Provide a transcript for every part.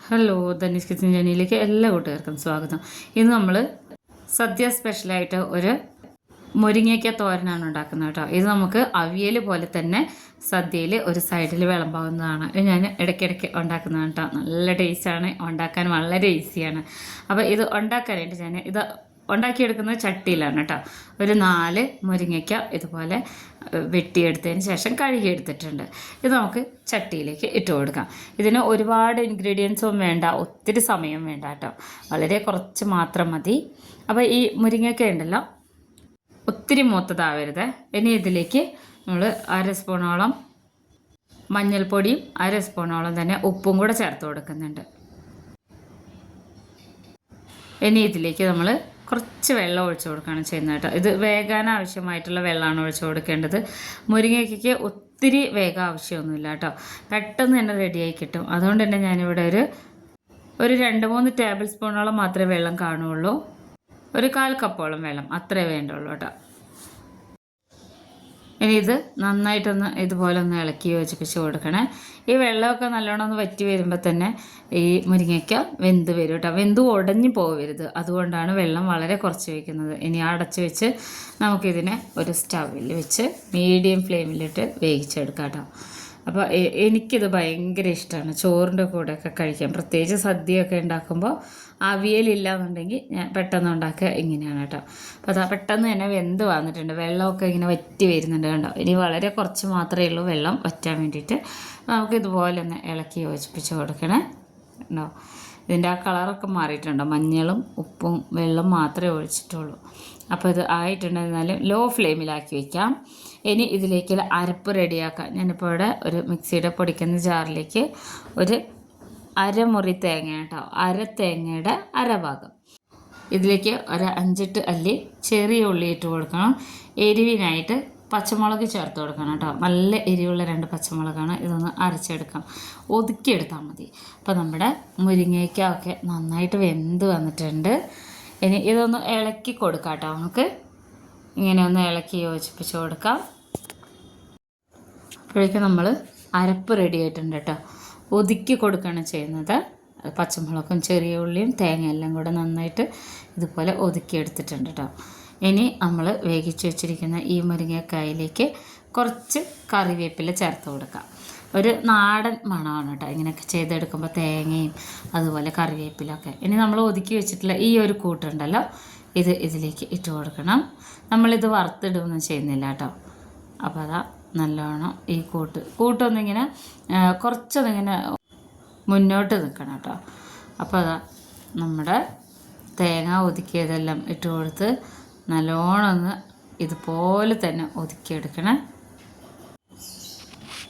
Hello, Dhaneesh kitchen ജേണിയിലേക്ക് എല്ലാ കൂട്ടുകാർക്കും സ്വാഗതം. ഇന്ന് നമ്മൾ സദ്യ സ്പെഷ്യലായിട്ട് ഒരു മുരിങ്ങയ്ക്ക തോരനാണ് ഉണ്ടാക്കുന്നത് കേട്ടോ. ഇത് നമുക്ക് അവിയൽ പോലെ തന്നെ സദ്യയിൽ ഒരു സൈഡിൽ വിളമ്പാവുന്നതാണ്. ഇത് ഞാൻ ഇടയ്ക്കിടയ്ക്ക് ഉണ്ടാക്കുന്നതാണ് കേട്ടോ. നല്ല ടേസ്റ്റാണ്, ഉണ്ടാക്കാൻ വളരെ ഈസിയാണ്. അപ്പോൾ ഇത് ഉണ്ടാക്കാനായിട്ട് ഞാൻ ഇത് ഉണ്ടാക്കിയെടുക്കുന്നത് ചട്ടിയിലാണ് കേട്ടോ. ഒരു 4 മുരിങ്ങയ്ക്ക ഇതുപോലെ വെട്ടിയെടുത്തതിന് ശേഷം കഴുകിയെടുത്തിട്ടുണ്ട്. ഇത് നമുക്ക് ചട്ടിയിലേക്ക് ഇട്ട് കൊടുക്കാം. ഇതിന് ഒരുപാട് ഇൻഗ്രീഡിയൻസും വേണ്ട, ഒത്തിരി സമയം വേണ്ട കേട്ടോ. വളരെ കുറച്ച് മാത്രം മതി. അപ്പോൾ ഈ മുരിങ്ങയ്ക്ക ഉണ്ടല്ലോ, ഒത്തിരി മൂത്തതാവരുത്. ഇനി ഇതിലേക്ക് നമ്മൾ 1/2 സ്പൂണോളം മഞ്ഞൾപ്പൊടിയും 1/2 സ്പൂണോളം തന്നെ ഉപ്പും കൂടെ ചേർത്ത് കൊടുക്കുന്നുണ്ട്. ഇനി ഇതിലേക്ക് നമ്മൾ കുറച്ച് വെള്ളം ഒഴിച്ച് കൊടുക്കുകയാണ് ചെയ്യുന്നത് കേട്ടോ. ഇത് വേകാൻ ആവശ്യമായിട്ടുള്ള വെള്ളമാണ് ഒഴിച്ച് കൊടുക്കേണ്ടത്. മുരിങ്ങയ്ക്ക് ഒത്തിരി വേഗം ആവശ്യമൊന്നുമില്ല കേട്ടോ. പെട്ടെന്ന് തന്നെ റെഡിയായി കിട്ടും. അതുകൊണ്ട് തന്നെ ഞാനിവിടെ ഒരു 2-3 ടേബിൾ സ്പൂണോളം മാത്രമേ വെള്ളം കാണുള്ളൂ. ഒരു 1/4 കപ്പോളം വെള്ളം അത്രേ വേണ്ടുള്ളൂ കേട്ടോ. ഇനി ഇത് നന്നായിട്ടൊന്ന് ഇതുപോലെ ഒന്ന് ഇളക്കി യോജിപ്പിച്ച് കൊടുക്കണേ. ഈ വെള്ളമൊക്കെ നല്ലോണം ഒന്ന് വറ്റി വരുമ്പോൾ തന്നെ ഈ മുരിങ്ങയ്ക്ക വെന്ത് വരും കേട്ടോ. വെന്ത് ഉടഞ്ഞു പോകരുത്, അതുകൊണ്ടാണ് വെള്ളം വളരെ കുറച്ച് വയ്ക്കുന്നത്. ഇനി അടച്ച് വെച്ച് നമുക്കിതിനെ ഒരു സ്റ്റൗവിൽ വെച്ച് മീഡിയം ഫ്ലെയിമിലിട്ട് വേവിച്ചെടുക്കാം കേട്ടോ. അപ്പോൾ എനിക്കിത് ഭയങ്കര ഇഷ്ടമാണ് ചോറിൻ്റെ കൂടെയൊക്കെ കഴിക്കാൻ. പ്രത്യേകിച്ച് സദ്യയൊക്കെ ഉണ്ടാക്കുമ്പോൾ അവിയലില്ല എന്നുണ്ടെങ്കിൽ ഞാൻ പെട്ടെന്ന് ഉണ്ടാക്കുക ഇങ്ങനെയാണ് കേട്ടോ. അപ്പോൾ അതാ പെട്ടെന്ന് തന്നെ വെന്ത് വന്നിട്ടുണ്ട്. വെള്ളമൊക്കെ ഇങ്ങനെ വറ്റി വരുന്നുണ്ട് കണ്ടോ. ഇനി വളരെ കുറച്ച് മാത്രമേ ഉള്ളൂ വെള്ളം വറ്റാൻ വേണ്ടിയിട്ട്. നമുക്കിതുപോലെ ഒന്ന് ഇളക്കി യോജിപ്പിച്ച് കൊടുക്കണേ ഉണ്ടോ. ഇതിൻ്റെ ആ കളറൊക്കെ മാറിയിട്ടുണ്ടോ. മഞ്ഞളും ഉപ്പും വെള്ളം മാത്രമേ ഒഴിച്ചിട്ടുള്ളൂ. അപ്പോൾ ഇത് ആയിട്ടുണ്ടെന്നാലും ലോ ഫ്ലെയിമിലാക്കി വയ്ക്കാം. ഇനി ഇതിലേക്ക് അരപ്പ് റെഡിയാക്കാം. ഞാനിപ്പോൾ ഇവിടെ ഒരു മിക്സിയുടെ പൊടിക്കുന്ന ജാറിലേക്ക് ഒരു 1/2 മുറി തേങ്ങ കേട്ടോ, 1/2 തേങ്ങയുടെ 1/2 ഭാഗം. ഇതിലേക്ക് ഒരു 5-8 അല്ലി ചെറിയ ഉള്ളി ഇട്ട് കൊടുക്കണം. എരിവിനായിട്ട് പച്ചമുളക് ചേർത്ത് കൊടുക്കണം കേട്ടോ. നല്ല എരിവുള്ള 2 പച്ചമുളകാണ്. ഇതൊന്ന് അരച്ചെടുക്കാം, ഒതുക്കിയെടുത്താൽ മതി. അപ്പോൾ നമ്മുടെ മുരിങ്ങയ്ക്ക ഒക്കെ നന്നായിട്ട് വെന്ത് വന്നിട്ടുണ്ട്. ഇനി ഇതൊന്ന് ഇളക്കി കൊടുക്കാം കേട്ടോ. നമുക്ക് ഇങ്ങനെ ഒന്ന് ഇളക്കി യോജിപ്പിച്ച് കൊടുക്കാം. അപ്പോഴേക്കും നമ്മൾ അരപ്പ് റെഡി ആയിട്ടുണ്ട് കേട്ടോ. ഒതുക്കി കൊടുക്കുകയാണ് ചെയ്യുന്നത്. പച്ചമുളകും ചെറിയ ഉള്ളിയും തേങ്ങ എല്ലാം കൂടെ നന്നായിട്ട് ഇതുപോലെ ഒതുക്കിയെടുത്തിട്ടുണ്ട് കേട്ടോ. ഇനി നമ്മൾ വേവിച്ച് വെച്ചിരിക്കുന്ന ഈ മുരിങ്ങക്കായിലേക്ക് കുറച്ച് കറിവേപ്പില ചേർത്ത് കൊടുക്കാം. ഒരു നാടൻ മണമാണ് കേട്ടോ ഇങ്ങനെയൊക്കെ ചെയ്തെടുക്കുമ്പോൾ, തേങ്ങയും അതുപോലെ കറിവേപ്പിലൊക്കെ. ഇനി നമ്മൾ ഒതുക്കി വെച്ചിട്ടുള്ള ഈ ഒരു കൂട്ടുണ്ടല്ലോ, ഇത് ഇതിലേക്ക് ഇട്ട് കൊടുക്കണം. നമ്മളിത് വറുത്തിടുകയൊന്നും ചെയ്യുന്നില്ല കേട്ടോ. അപ്പോൾ അതാ നല്ലോണം ഈ കൂട്ടൊന്നിങ്ങനെ കുറച്ചൊന്നിങ്ങനെ മുന്നോട്ട് നിൽക്കണം കേട്ടോ. അപ്പോൾ അതാ നമ്മുടെ തേങ്ങ ഒതുക്കിയതെല്ലാം ഇട്ട് കൊടുത്ത് നല്ലോണം ഒന്ന് ഇതുപോലെ തന്നെ ഒതുക്കിയെടുക്കണേ.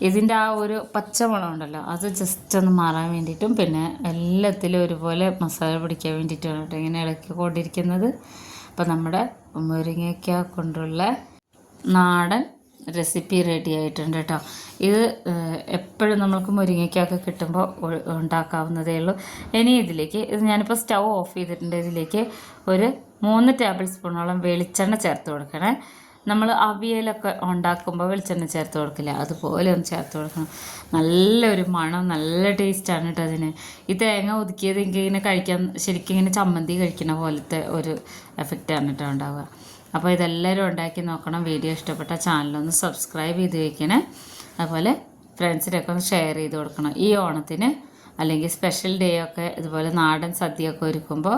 ഇതിൻ്റെ ആ ഒരു പച്ചമുളക് ഉണ്ടല്ലോ, അത് ജസ്റ്റ് ഒന്ന് മാറാൻ വേണ്ടിയിട്ടും പിന്നെ എല്ലാത്തിലും ഒരുപോലെ മസാല പിടിക്കാൻ വേണ്ടിയിട്ടുമാണ് കേട്ടോ ഇങ്ങനെ ഇളക്കിക്കൊണ്ടിരിക്കുന്നത്. അപ്പോൾ നമ്മുടെ മുരിങ്ങയ്ക്ക കൊണ്ടുള്ള നാടൻ റെസിപ്പി റെഡി ആയിട്ടുണ്ട് കേട്ടോ. ഇത് എപ്പോഴും നമ്മൾക്ക് മുരിങ്ങയ്ക്കൊക്കെ കിട്ടുമ്പോൾ ഉണ്ടാക്കാവുന്നതേ ഉള്ളൂ. ഇനി ഇതിലേക്ക് ഞാനിപ്പോൾ സ്റ്റൗ ഓഫ് ചെയ്തിട്ടുണ്ട്. ഇതിലേക്ക് ഒരു 3 ടേബിൾ സ്പൂണോളം വെളിച്ചെണ്ണ ചേർത്ത് കൊടുക്കണേ. നമ്മൾ അവിയലൊക്കെ ഉണ്ടാക്കുമ്പോൾ വെളിച്ചെണ്ണ ചേർത്ത് കൊടുക്കില്ല, അതുപോലെ ഒന്ന് ചേർത്ത് കൊടുക്കണം. നല്ലൊരു മണം, നല്ല ടേസ്റ്റാണ് കേട്ടോ അതിന്. ഈ തേങ്ങ ഒതുക്കിയത് ഇങ്ങനെ കഴിക്കാൻ ശരിക്കും ഇങ്ങനെ ചമ്മന്തി കഴിക്കുന്ന പോലത്തെ ഒരു എഫക്റ്റാണ് കേട്ടോ ഉണ്ടാവുക. അപ്പോൾ ഇതെല്ലാവരും ഉണ്ടാക്കി നോക്കണം. വീഡിയോ ഇഷ്ടപ്പെട്ട ചാനലൊന്ന് സബ്സ്ക്രൈബ് ചെയ്ത് വയ്ക്കണേ. അതുപോലെ ഫ്രണ്ട്സിനൊക്കെ ഒന്ന് ഷെയർ ചെയ്ത് കൊടുക്കണം. ഈ ഓണത്തിന് അല്ലെങ്കിൽ സ്പെഷ്യൽ ഡേ ഒക്കെ ഇതുപോലെ നാടൻ സദ്യയൊക്കെ ഒരുക്കുമ്പോൾ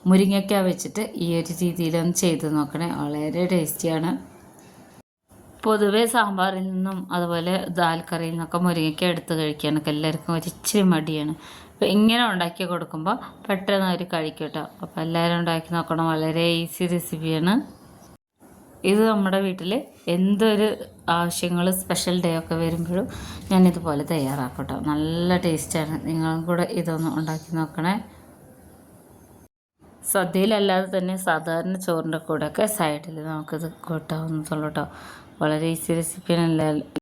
മുരിങ്ങയ്ക്ക വെച്ചിട്ട് ഈ ഒരു രീതിയിലൊന്ന് ചെയ്ത് നോക്കണേ. വളരെ ടേസ്റ്റിയാണ്. പൊതുവേ സാമ്പാറിൽ നിന്നും അതുപോലെ ദാൽ കറിയിൽ നിന്നൊക്കെ മുരിങ്ങയ്ക്ക എടുത്ത് കഴിക്കാനൊക്കെ എല്ലാവർക്കും ഒരിച്ചിരി മടിയാണ്. അപ്പോൾ ഇങ്ങനെ ഉണ്ടാക്കി കൊടുക്കുമ്പോൾ പെട്ടെന്ന് അവർ കഴിക്കും കേട്ടോ. അപ്പോൾ എല്ലാവരും ഉണ്ടാക്കി നോക്കണം. വളരെ ഈസി റെസിപ്പിയാണ്. ഇത് നമ്മുടെ വീട്ടിൽ എന്തൊരു ആവശ്യങ്ങൾ സ്പെഷ്യൽ ഡേ ഒക്കെ വരുമ്പോഴും ഞാനിതുപോലെ തയ്യാറാക്കും കേട്ടോ. നല്ല ടേസ്റ്റാണ്. നിങ്ങളും കൂടെ ഇതൊന്ന് ഉണ്ടാക്കി നോക്കണേ. സദ്യയിലല്ലാതെ തന്നെ സാധാരണ ചോറിൻ്റെ കൂടെയൊക്കെ സൈഡിൽ നമുക്കിത് കൂട്ടാവുന്നതുള്ളൂ കേട്ടോ. വളരെ ഈസി റെസിപ്പിയാണ്.